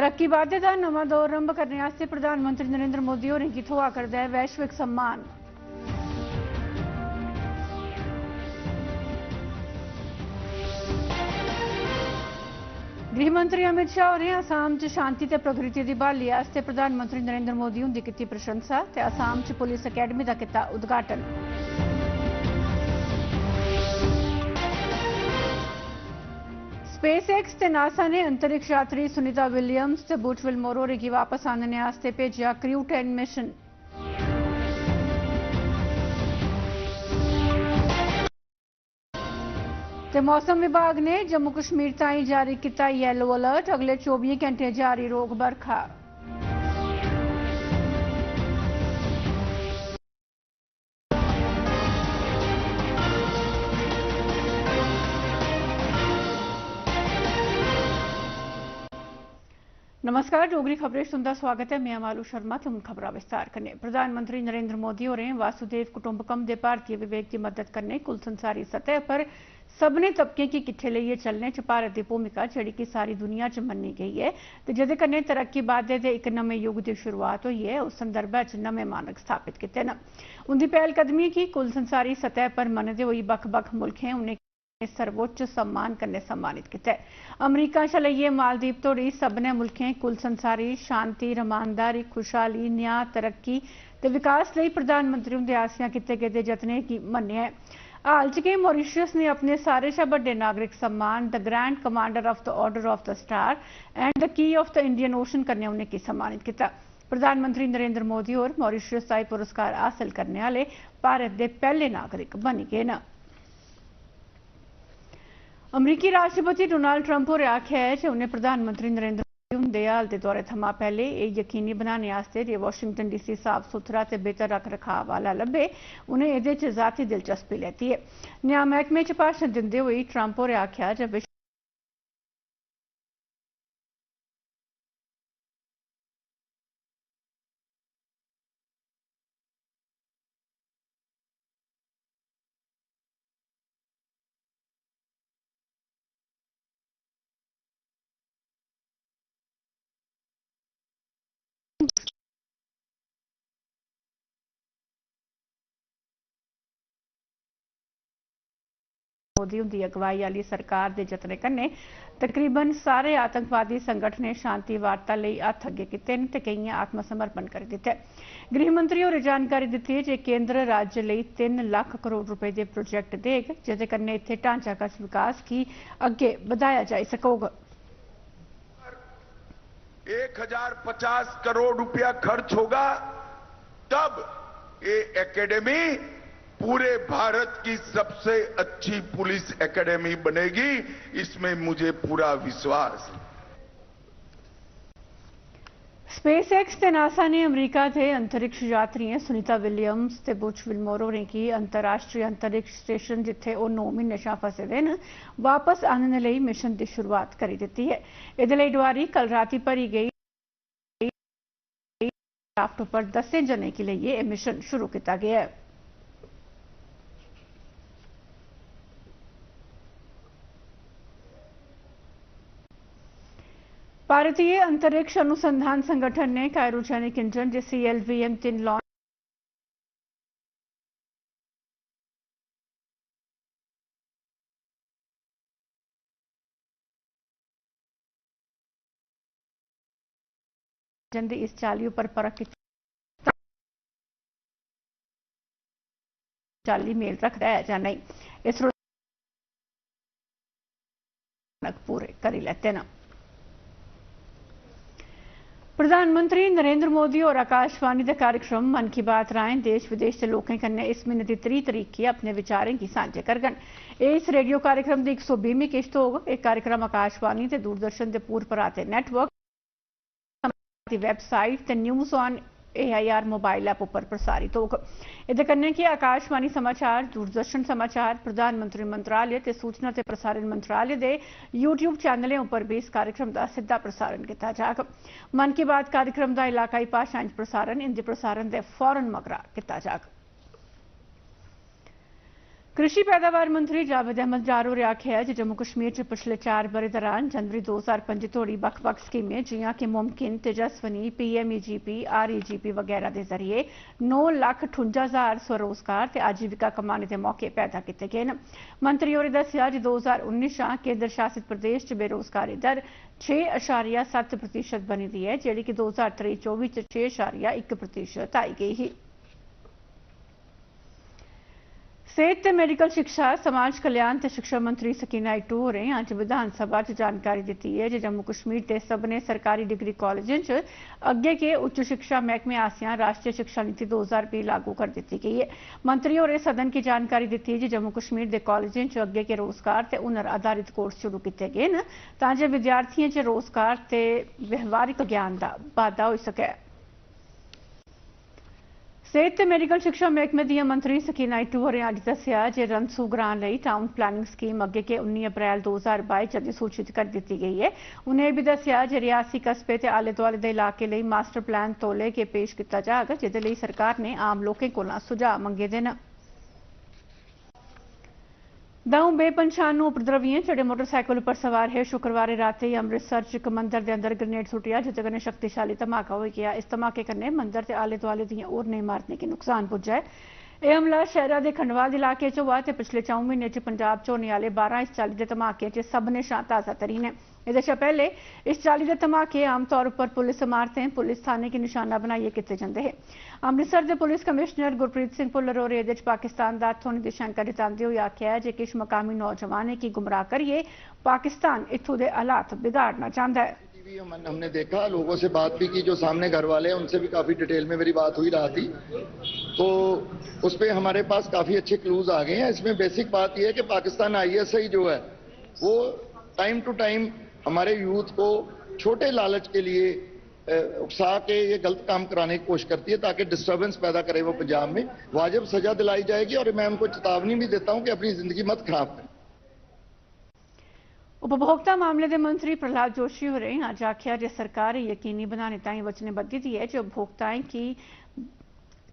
तरक्की बाद्दे दा नवां दौर आरंभ करने वास्ते प्रधानमंत्री नरेंद्र मोदी होरें गी थ्होआ करदा है वैश्विक सम्मान। गृहमंत्री अमित शाह होरें आसाम च शांति ते प्रगति दी बहाली आस्ते प्रधानमंत्री नरेंद्र मोदी हुंदी कीती प्रशंसा ते आसाम च पुलिस अकैडमी दा कीता उद्घाटन। स्पेस एक्स ते नासा ने अंतरिक्ष यात्री सुनीता विलियम्स ते बुच विल्मोर होरें गी वापस आनने आस्ते भेजिया क्रू 10 मिशन। ते मौसम विभाग ने जम्मू कश्मीर ताईं जारी किया येलो अलर्ट, अगले 24 घंटे जारी रोग बरखा। नमस्कार, डोगरी खबरें तुंदा स्वागत है। मैं मालू शर्मा। तुम खबरा विस्तार करने। प्रधानमंत्री नरेंद्र मोदी होरें वासुदेव कुटुंबकम दे भारतीय विवेक की मदद करने कुल संसारी सतह पर सबने तबके की किट्ठे लेइयै चलने च भारत की भूमिका जिहड़ी कि सारी दुनिया च मन्नी गई है ते जिहदे कन्नै तरक्की बाद्दे दे इक नमें युग की शुरुआत हुई है, उस संदर्भै च नमें मानक स्थापित किते न। उंदी पहलकदमी गी कुल संसारी सतह पर मनदे होई बक्ख-बक्ख मुल्खें उन्हें सर्वोच्च सम्मान कन्नै सम्मानित किया। अमरीका शा लेइयै मालदीव तोड़ी सभनें मुल्खें कुल संसारी शांति, रमानदारी, खुशहाली, न्याय, तरक्की ते विकास लई प्रधानमंत्री हुंदे आसेआ कीते गेदे जतनें गी मन्नेआ है। हाल च गै मॉरीशस ने अपने सारे शा बड्डे नागरिक सम्मान the grand commander of the order of the star and the key of the Indian ocean कन्नै उनेंगी सम्मानित किया। प्रधानमंत्री नरेंद्र मोदी होर मॉरीशस दा पुरस्कार हासिल करने आले भारत के पहले नागरिक बनी गए न। अमरीकी राष्ट्रपति डोनाल्ड ट्रंप होरें आखेआ है कि उन्हें प्रधानमंत्री नरेंद्र मोदी हुंदे हाल दे दौरे थमां पहले एह् यकीनी बनाने आस्ते जे वाशिंगटन डीसी साफ सुथरा ते बेहतर रख रखाव आह्ला लब्भे, उनें एह्दे च ज़ाती दिलचस्पी लैती है। न्याय मैह्कमे च भाशण दिंदे होई ट्रंप होरें आखेआ जे मोदी हुंदी अगवाई आली सरकार दे जतनें कन्नै तकरीबन सारे आतंकवादी संगठनें शांति वार्ता लई हत्थ अग्गे कीते न ते केइयें आत्मसमर्पण करी दित्ता। गृहमंत्री होरें जानकारी दित्ती जे केंद्र राज्य लई 3 लाख करोड़ रुपए दे प्रोजेक्ट देग, जेह्दे कन्नै इत्थे ढांचागत विकास गी अग्गे बधाया जाई सकोग। 1050 करोड़ रुपया खर्च होगा, तब ये एकेडमी पूरे भारत की सबसे अच्छी पुलिस एकेडमी बनेगी, इसमें मुझे पूरा विश्वास है। स्पेस एक्स ते नासा ने अमरीका के अंतरिक्ष यात्रियों सुनीता विलियम्स ते बुच विल्मोर होरें गी अंतरराष्ट्रीय अंतरिक्ष स्टेशन जिथे वो 9 महीने शा फसे दे न वापस आनने लई मिशन की शुरुआत करी दित्ती है। इहदे लई डोआरी कल राती भरी गई क्राफ्ट पर 10 जने की लेइयै यह मिशन शुरू किया गया है। भारतीय अंतरिक्ष अनुसंधान संगठन ने क्रायोजेनिक इंजन जैसी LVM-3 लॉन्च इस चाली पर परख की चाली मेल रखता है या नहीं, इसरो पूरे करी लेते न। प्रधानमंत्री नरेंद्र मोदी और आकाशवाणी के कार्यक्रम मन की बात राएं देश विदेश के लोगों कन्नै इस महीने की 30 तरीक गी अपने विचारें की सांझे करगन। इस रेडियो कार्यक्रम की 120वीं किश्त होग। यह कार्यक्रम आकाशवाणी ते दूरदर्शन के पूर पराते नेटवर्क, वैबसाइट ते news on AIR mobile app पर प्रसारित होग। इहदे कन्नै कि आकाशवाणी समाचार, दूरदर्शन समाचार, प्रधानमंत्री मंत्रालय ते सूचना ते प्रसारण मंत्रालय के YouTube चैनलों पर भी इस कार्यक्रम का सीधा प्रसारण किया जाएगा। मन की बात कार्यक्रम का इलाकाई भाषाएं प्रसारण हिंदी प्रसारण के फौरन मगरा किया जाएगा। कृषि पैदावार मंत्री जावेद अहमद जारो ने आख्या है कि जम्मू कश्मीर च पिछले 4 ब'रे दौरान जनवरी 2005 तोड़ी बक्ख-बक्ख स्कीमें जियां कि मुमकिन, तेजस्वनी, PMEGP, REGP वगैरह के जरिए 9,58,000 स्वरोजगार ते आजीविका कमाने के मौके पैदा किए गए हैं। मंत्री होरें दस्सिया कि 2019 शा केंद्र शासित प्रदेश च बेरोजगारी दर 6.7% बनी दी है, जिहड़ी कि 2023-24 च 6.1% आई गई ही। सेहत ते मेडिकल शिक्षा, समाज कल्याण ते शिक्षा मंत्री सकीना इटू होरें अज विधानसभा च जानकारी दी है कि जम्मू कश्मीर के सभनें सरकारी डिग्री कॉलेजें च अग्गे के उच्च शिक्षा महकमे आसिया राष्ट्रीय शिक्षा नीति 2020 लागू कर दी गई है। मंत्री होरें सदन की जानकारी दी कि जम्मू कश्मीर के कॉलेजें च अग्गे के रोजगार ते हुनर आधारित कोर्स शुरू किए गए हैं तां जे विद्यार्थियों च रोजगार ते व्यवहारिक ज्ञान का बाद्धा हो सके। सेहत ते मेडिकल शिक्षा महकमे दी मंत्री सकीना इटू होरें अज दस्सिया जे रनसू ग्रां लई टाउन प्लानिंग स्कीम अग्गे के 19 अप्रैल 2022 च अधिसूचित कर दी गई है। उन्हें भी दस्सिया जे रियासी कस्बे ते आले दुआले दे इलाके लई मास्टर प्लान तौले के पेश किया जाग, जिहदे लई सरकार ने आम लोकें कोला सुझाव मंगे दे न। दऊं बेपंछानू उपद्रवियों जेडे मोटरसाइकिल पर सवार है शुक्रवार रात अमृतसर च एक मंदिर के अंदर ग्रेनेड सुटिया, जिससे कन्नै शक्तिशाली धमाका हो गया। इस धमाके कन्नै मंदिर के आले दुआले दी होरनें इमारतें गी नुकसान पुज्जा है। यह हमला शहर के खंडवाल इलाके च हुआ ते पिछले 4 महीने च पंजाब च होने वाले 12 इस चाली के धमाके च सभनें शा ताज़ा तरीन है। एह्दे शा पहले इस चाली के धमाके आमतौर पर पुलिस इमारतें, पुलिस थाने की निशाना बनाइए किए जाते हैं। अमृतसर के पुलिस कमिश्नर गुरप्रीत सिंह भुल्लर होरें एह्दे च पाकिस्तान दा हत्थ होने की शंका जतांदे होई आख्या है कि किश मकामी नौजवानें की गुमराह करिए पाकिस्तान इत्थों के हालात बिगाड़ना चाहता है। हमने देखा, लोगों से बात भी की, जो सामने घर वाले हैं उनसे भी काफी डिटेल में मेरी बात हुई रहा थी, तो उस पर हमारे पास काफी अच्छे क्लूज आ गए हैं। इसमें बेसिक बात यह है कि पाकिस्तान ISI जो है वो टाइम टू टाइम हमारे यूथ को छोटे लालच के लिए उकसा के ये गलत काम कराने की कोशिश करती है ताकि डिस्टर्बेंस पैदा करे वो पंजाब में। वाजिब सजा दिलाई जाएगी और मैं उनको चेतावनी भी देता हूं कि अपनी जिंदगी मत खराब करें। उपभोक्ता मामले के मंत्री प्रहलाद जोशी होरें अज आख्या जे सरकार यकीनी बनाने ताईं वचनबद्ध दी है जो उपभोक्ताएं की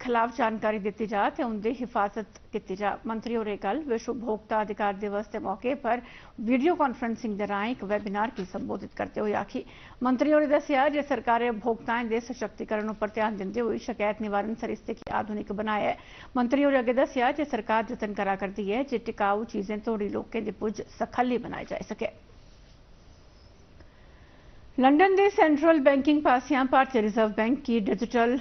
खिलाफ जानकारी दी जा ते उनकी हिफाजत की जा। मंत्री होरें कल विश्व उपभोक्ता अधिकार दिवस के मौके पर वीडियो कॉन्फ्रेंसिंग के राएं एक वेबिनार की संबोधित करते हुए आखी। मंत्री होरें दस्सिया जे सरकार उपभोक्ताएं के सशक्तिकरण पर ध्यान देंदे हुए शिकायत निवारण सरिस्ते की आधुनिक बनाया है। मंत्री होरें अगे दस्सिया जे सरकार जतन करा करती है जे टिकाऊ चीजें तोड़ी लोकें दी पुज सखल्ली बनाई जा सके। लंडन के सेंट्रल बैंकिंग पासिया भारतीय रिजर्व बैंक की डिजिटल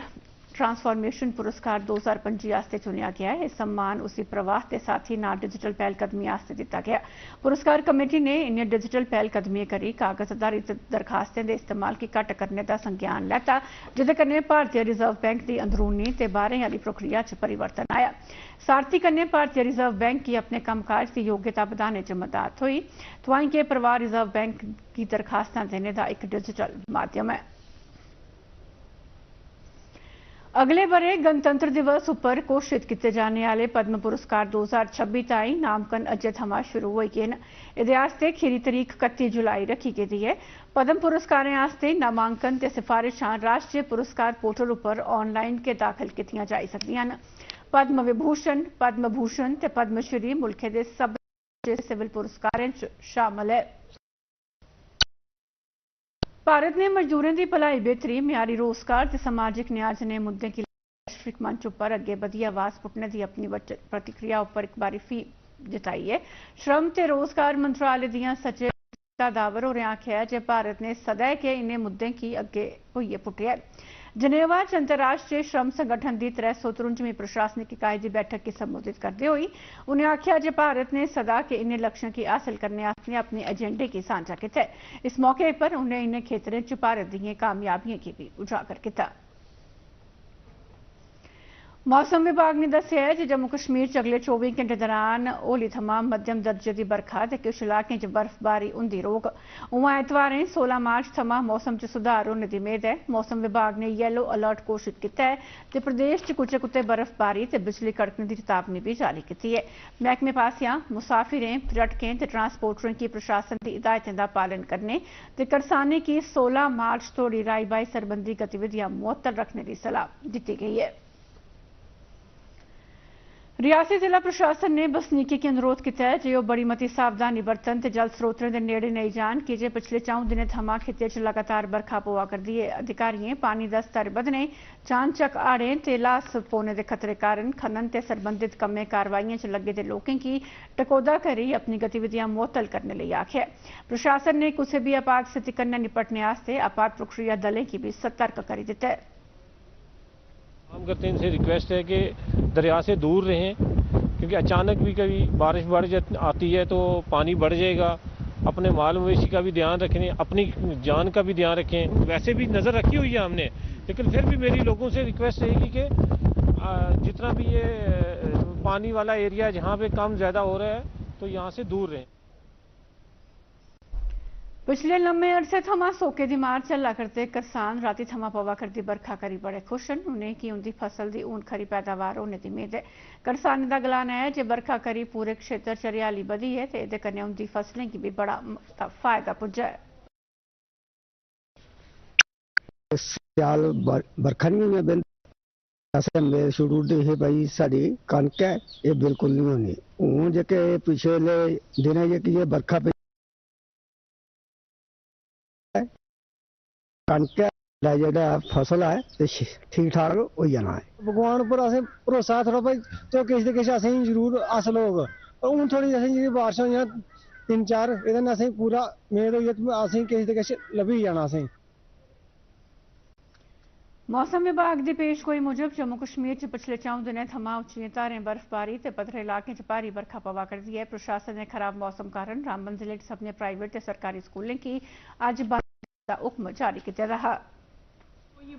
ट्रांसफॉर्मेशन पुरस्कार 2025 आस्ते चुनिया गया है। सम्मान उसी प्रवाह के साथ ही ना डिजिटल पहलकदमी आस्ते दिता गया। पुरस्कार कमेटी ने इन्हें डिजिटल पहलकदमी करी कागज आधारित दरखास्तें के इस्तेमाल की घट करने का संज्ञान लैता, जिहदे कन्नै भारतीय रिजर्व बैंक की अंदरूनी ते बाहरें वाली प्रक्रिया च परिवर्तन आया। सारथी कन्नै भारतीय रिजर्व बैंक की अपने कामकाज की योग्यता बढ़ाने च मदद हुई। तुआई के परिवार रिजर्व बैंक की दरखास्तां देने का एक डिजिटल माध्यम है। अगले बरे गणतंत्र दिवस पर घोषित किए जाने वाले पद्म पुरस्कार 2026 ताई नामकन अज्जै थमां शुरू हो गए हैं। इहदे आस्ते खीरी तरीक 31 जुलाई रखी गई है। पद्म पुरस्कारें आस्ते नामांकन ते सिफारिशां राष्ट्रीय पुरस्कार पोर्टल पर ऑनलाइन के दाखिल कीतियां जा सकदियां न। पद्म विभूषण, पद्म भूषण ते पद्मश्री मुल्कै दे सब्भनें सिविल पुरस्कारें च शामिल है। भारत ने मजदूरों की भलाई बेहतरी, म्यारी रोजगार ते समाजिक न्याय जनेह मुद्दे की वैश्विक मंच पर अगे बधी आवाज पुट्टने की अपनी प्रतिक्रिया पर एक बारी फ्ही जताई है। श्रम ते रोजगार मंत्रालय दियां सचिव रीता दावर होरें आख्या जे भारत ने सदै के इन्हें मुद्दों की अगे होइए पुट्टिया है। जनेवा च अंतर्राष्ट्रीय श्रम संगठन की 353वीं प्रशासनिक इकाई की बैठक की संबोधित करते हुए उन्हें आख्या जे भारत ने सदा के इन्हें लक्ष्यों की हासिल करने अपने एजेंडे की सांझा किया। इस मौके पर उन्हें इन्हें क्षेत्रों च भारत दी कामयाबियों की भी उजागर किया। मौसम विभाग ने दस्सिया है कि जम्मू कश्मीर च अगले 24 घंटे दौरान होली थमां मध्यम दर्जे की बरखा ते कुछ इलाकें च बर्फबारी हुंदी रौह्ग। उआं ऐतवारें 16 मार्च थमां मौसम च सुधार होने की मेद है। मौसम विभाग ने येलो अलर्ट घोषित किया है ते प्रदेश च कुछ कुते बर्फबारी ते बिजली कड़कने की चेतावनी भी जारी की है। महकमे पासिया मुसाफिरें, पर्यटकें ते ट्रांसपोर्टरों की प्रशासन की हिदायतें का पालन करने ते करसानें की 16 मार्च तोड़ी राई बाई सरबंधी गतिविधियां मुअत्तल रखने की सलाह दी गई है। रियासी जिला प्रशासन ने बसनीकी के अनुरोध किया जे ओह बड़ी मती सावधानी बरतन ते जल स्रोतें दे नेड़े नहीं जान कि जे पिछले 4 दिनें थमां खित्ते च लगातार बरखा पवा करदी है। अधिकारियों पानी दा स्तर बधने, चानचक हाड़ें ते लास पौने दे खतरे कारण खनन ते सरबंधित कम्में कारवाइयां च लगे दे लोकें गी टकोह्दा करी अपनी गतिविधियां मुअत्तल करने लई आखेआ। प्रशासन ने कुसै भी आपात स्थिति कन्नै निपटने आस्ते आपात प्रक्रिया दलें गी भी सतर्क करी दित्ता है। काम करते हैं, इनसे रिक्वेस्ट है कि दरिया से दूर रहें, क्योंकि अचानक भी कभी बारिश बढ़ आती है तो पानी बढ़ जाएगा। अपने माल मवेशी का भी ध्यान रखें, अपनी जान का भी ध्यान रखें। वैसे भी नज़र रखी हुई है हमने, लेकिन फिर भी मेरी लोगों से रिक्वेस्ट रहेगी कि जितना भी ये पानी वाला एरिया जहाँ पे कम ज़्यादा हो रहा है तो यहाँ से दूर रहें। पिछले लम्बे अरसे थमां सोके दी मार झल्ला करते किसान राती थमां पवा करदी बरखा करी बड़े खुश न। उनें कि उंदी फसल दी हून खरी पैदावार होने दी मेद है। करसानें दा गलाना है जे बरखा करी पूरे क्षेत्र च हरियाली बधी है ते इहदे कन्नै उंदी फसलें गी भी बड़ा फायदा पुज्जा है। स्याल बरखा नहीं होनी बिल असें शुरू दे है भाई साडी कनक है ये बिल्कुल नहीं होनी। हूँ जेके पिछले दिनें जेकी ये बरखा कनक जेह्ड़ा फसल है ठीक ठाक हो जाना है। भगवान उप्पर असें भरोसा थोड़ा भाई तो किश ते किश असें जरूर हासल होग। हून थोड़ी असें जेह्ड़ी बारिश होइयां 3-4 एह्दे नै असें पूरा मेद होई कि असें किश ते किश लब्भी जाना असें। मौसम विभाग की पेशगोई मुजब जम्मू कश्मीर च पिछले 4 दिनें थमां उच्चियां धारें बर्फबारी ते पद्धरे इलाकें च भारी बरखा पवा करदी है। प्रशासन ने खराब मौसम कारण रामबन जिले च सभनें प्राइवेट ते सरकारी स्कूलें की अज्ज बंद दा हुक्म जारी किया रहा।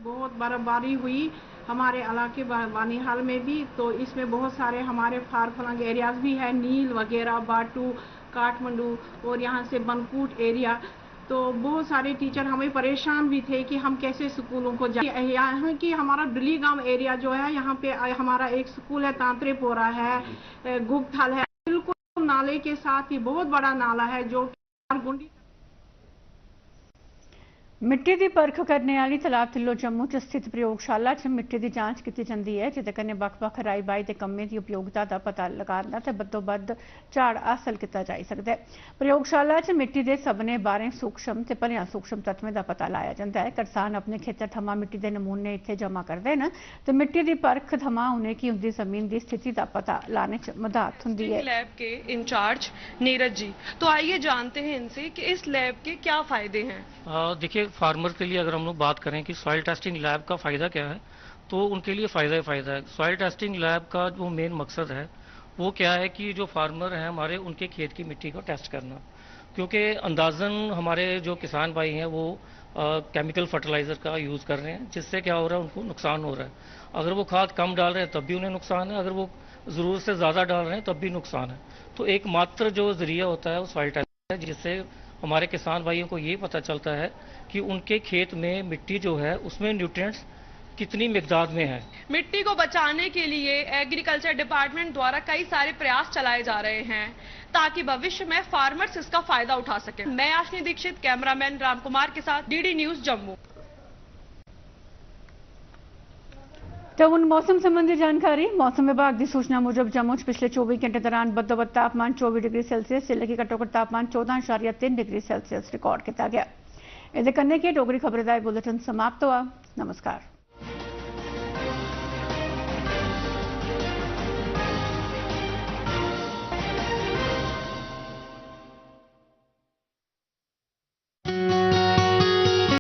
बहुत बर्फबारी हुई हमारे इलाके बानीहाल में भी, तो इसमें बहुत सारे हमारे फार फ्लंग एरियाज भी है, नील वगैरह, बाटू, काठमांडू और यहाँ से बनकूट एरिया। तो बहुत सारे टीचर हमें परेशान भी थे कि हम कैसे स्कूलों को जाए। यहाँ की हमारा डुली गांव एरिया जो है, यहाँ पे हमारा एक स्कूल है, तांत्रेपोरा है, गुगथल है, बिल्कुल नाले के साथ ही बहुत बड़ा नाला है जो गुंडी। मिट्टी की परख करने वाली तलाब तिल्लो जम्मू च स्थित प्रयोगशाला च मिट्टी की जांच की जाती है, जिदे कन्नै बक्ख-बक्ख राई-बाई के कम्में की उपयोगिता का पता लगाना ते बद्दोबद्द झाड़ हासल किया जा सकता है। प्रयोगशाला च मिट्टी के सभनें 12 सूक्ष्म ते भलेआं सूक्ष्म तत्वें का पता लाया जाता है। करसान अपने खेतर थमां मिट्टी के नमूने इत्थे जमा करते हैं ते मिट्टी की परख थमां उन्हें उनकी जमीन की स्थिति का पता लाने च मदद हुंदी है। लैब के इंचार्ज नीरज जी, तो आइए जानते हैं इनसे कि इस लैब के क्या फायदे हैं। देखिए, फार्मर के लिए अगर हम लोग बात करें कि सॉइल टेस्टिंग लैब का फ़ायदा क्या है, तो उनके लिए फ़ायदा ही फ़ायदा है। सॉइल टेस्टिंग लैब का जो मेन मकसद है वो क्या है कि जो फार्मर हैं हमारे, उनके खेत की मिट्टी को टेस्ट करना। क्योंकि अंदाज़न हमारे जो किसान भाई हैं वो केमिकल फर्टिलाइज़र का यूज़ कर रहे हैं, जिससे क्या हो रहा है, उनको नुकसान हो रहा है। अगर वो खाद कम डाल रहे हैं तब भी उन्हें नुकसान है, अगर वो ज़रूरत से ज़्यादा डाल रहे हैं तब भी नुकसान है। तो एकमात्र जो ज़रिया होता है वो सॉइल टेस्ट है, जिससे हमारे किसान भाइयों को ये पता चलता है कि उनके खेत में मिट्टी जो है उसमें न्यूट्रिएंट्स कितनी मिकदार में है। मिट्टी को बचाने के लिए एग्रीकल्चर डिपार्टमेंट द्वारा कई सारे प्रयास चलाए जा रहे हैं ताकि भविष्य में फार्मर्स इसका फायदा उठा सके। मैं आशनी दीक्षित, कैमरामैन रामकुमार के साथ, डीडी न्यूज जम्मू। तो उन मौसम संबंधी जानकारी। मौसम विभाग की सूचना मुजब जम्मू पिछले 24 घंटे दौरान बद्दोबद्द तापमान 24 डिग्री सेल्सियस, जिले की घट्टोघट्ट तापमान 14.3 डिग्री सेल्सियस रिकॉर्ड किया गया। इहदे कन्नै गै डोगरी खबरें दा बुलेटिन समाप्त हुआ। नमस्कार।